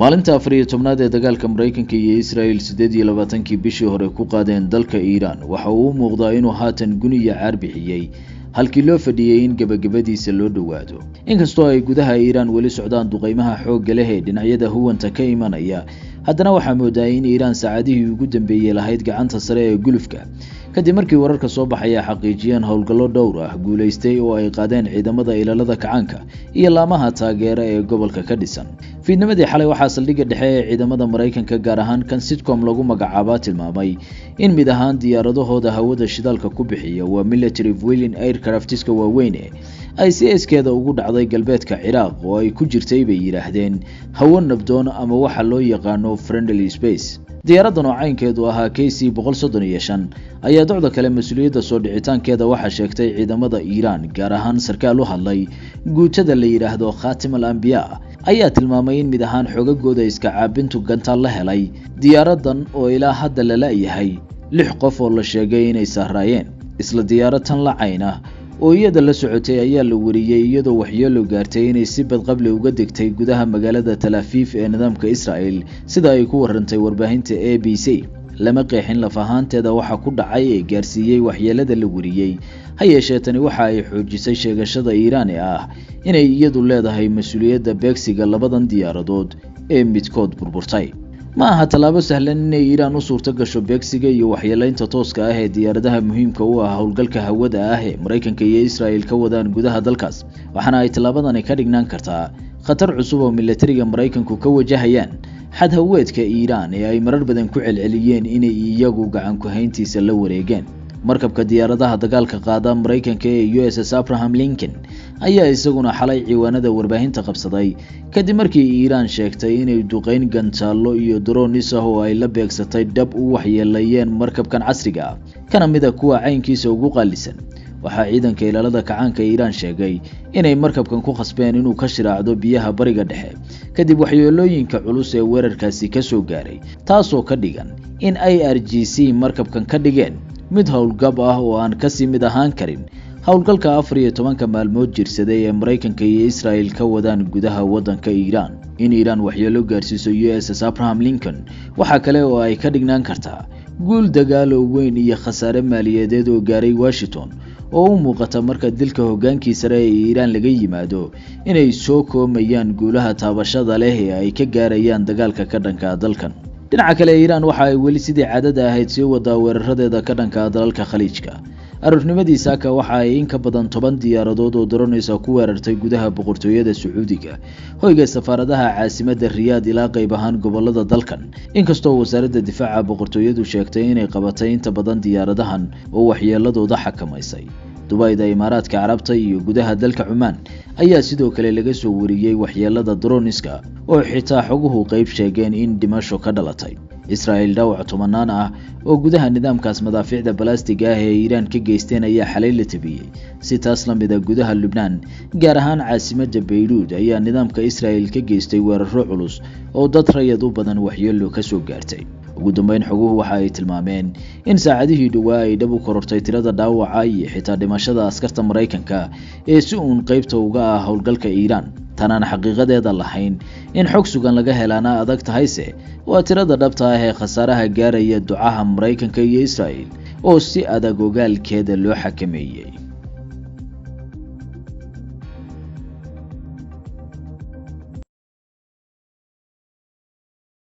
maalinta 14aad ee dagaalka Mareykanka iyo Israel 28kii bishii hore ku qaadeen dalka Iran waxa uu muuqdaa inuu haatan guniya caar bixiyay halkii loo fadhiyay in gabagabadiisa loo dhawaado inkastoo ay gudaha Iran wali socdaan duqeymaha xoog leh ee dhinacyada huwanta ka imanaya haddana waxa moodaa in Iran saacadihii ugu dambeeyay lahayd gacanta sare ee gulufka kadib markii wararka soo baxaya xaqiijiyeen howlgallo dhowr ah guuleystay oo ay qaadeen ciidamada ilaalada kacaanka iyo laamaha taageera ee gobolka ka dhisan fiidnimadii xalay waxaa saldhigga dhexe ee ciidamada Mareykanka gaar ahaan kan Sitcom lagu magacaabo tilmaamay in mid ahaan diyaaradahooda hawada shidaalka ku bixiya waa military fueling aircraftska waaweyn ay si iskeeda ugu dhacday galbeedka Ciraaq oo ay ku jirtay bay yiraahdeen hawo nabdoon ama waxa loo yaqaano friendly space diyaaradan oo caynkeedu ahaa KC-135 ayaa docda kale mas'uuliyadda soo dhicitaankeeda waxa sheegtay ciidamada Iran gaar ahaan sarkaal u hadlay guutada la yiraahdo Khatim al-Anbiya ayaa tilmaamay in mid ahaan xogagooda iska caabintu gantaal la helay diyaaradan oo ilaa hadda la laayahay 6 qof oo la sheegay inay saarayeen isla diyaaratan la cayna oo iyada la socotay ayaa la wariyay iyadoo waxyeelo gaartay inay si badqable uga degtay gudaha magaalada Tel Aviv ee nidaamka Israel sida ay ku warantay warbaahinta ABC lama qeexin lafahaanteeda waxa ku dhacay ee gaarsiiyay waxyeelada la wariyay hayeeshee tani waxa ay xoojisay sheegashada Iran ee ah inay iyadu leedahay mas'uuliyadda beegsiga labadan diyaaradood ee midkood burburtay ma aha talaabo sahlan in Iran u suurto gasho beegsiga iyo waxyeelaynta tooska ah ee diyaaradaha muhiimka u ah howlgalka hawada ah ee Mareykanka iyo Israel ka wadaan gudaha dalkaas waxaana ay talaabadani ka dhignaan kartaa khatar cusub oo militariga Mareykanku ka wajahayaan xad haweedka Iran ee ay marar badan ku celceliyeen inay iyagu gacan ku hayntiisa la wareegeen markabka diyaaradaha dagaalka qaada Mareykanka ee USS Abraham Lincoln ayaa isaguna xalay ciwaanada warbaahinta qabsaday kadib markii Iran sheegtay inay duqeyn gantaalo iyo drones oo ay la beegsatay dab u waxyeelayeen markabkan casriga kana mid ah kuwa caynkiisa ugu qaalisan waxa ciidanka ilaalada kacaanka Iran sheegay inay markabkan ku khasbeen inuu ka shiraacdo biyaha bariga dhexe kadib waxyeelooyinka culus ee weerarkaasi ka soo gaaray taasoo ka dhigan in IRGC markabkan ka dhigeen mid howlgab ah oo aan ka sii mid ahaan karin howlgalka 14 maalmood jirsaday ee Mareykanka iyo Israel ka wadaan gudaha wadanka Iran in Iran waxyeelo gaarsiiso USS Abraham Lincoln waxa kale oo ay ka dhignaan kartaa guul dagaal oo weyn iyo khasaare maaliyadeed oo gaaray Washington oo u muuqata marka dilka hogaankii sare ee Iran laga yimaado inay soo koomayaan guulaha taabashada leh ee ay ka gaarayaan dagaalka ka dhanka dalkan dhinaca kale Iran waxa ay wali sidii caadada ahayd sii wada weeraradeeda ka dhanka dalalka Khaliijka arurnimadii saaka waxa ay in ka badan 10 diyaaradood oo drones ku weerartay gudaha boqortooyada Sacuudiga hoyga safaaradaha caasimadda Riyadh ilaa qayb ahaan gobolada dalkan inkastoo wasaaradda difaaca boqortooyadu sheegtay inay qabatay inta badan diyaaradahan oo waxyeeladooda xakamaysay Dubayda Imaaraadka Carabta iyo gudaha dalka Cumaan ayaa sidoo kale laga soo wariyay waxyeelada droneska oo xitaa xoguhu qayb sheegeen in dhimasho ka dhalatay Israel dhaawac tobanaan ah oo gudaha nidaamkaas madaafiicda balastiga ah ee Iran ka geysteen ayaa xalay la tabiyay si taas la mid ah gudaha Lebanon gaar ahaan caasimadda Beirut ayaa nidaamka Israel ka geystay weeraro culus oo dad rayid u badan waxyeelo ka soo gaartay ugu dambeyn xoguhu waxa ay tilmaameen in saacadihii dhawaa ay dhab u korortay tirada dhaawaca iyo xitaa dhimashada askarta Mareykanka ee si uun qaybta uga ah howlgalka Iran tanaan xaqiiqadeeda lahayn in xog sugan laga helaana adag tahayse waa tirada dhabta ah ee khasaaraha gaaraya ducaha Mareykanka iyo Israel oo si adag ogaalkeeda loo xakameeyay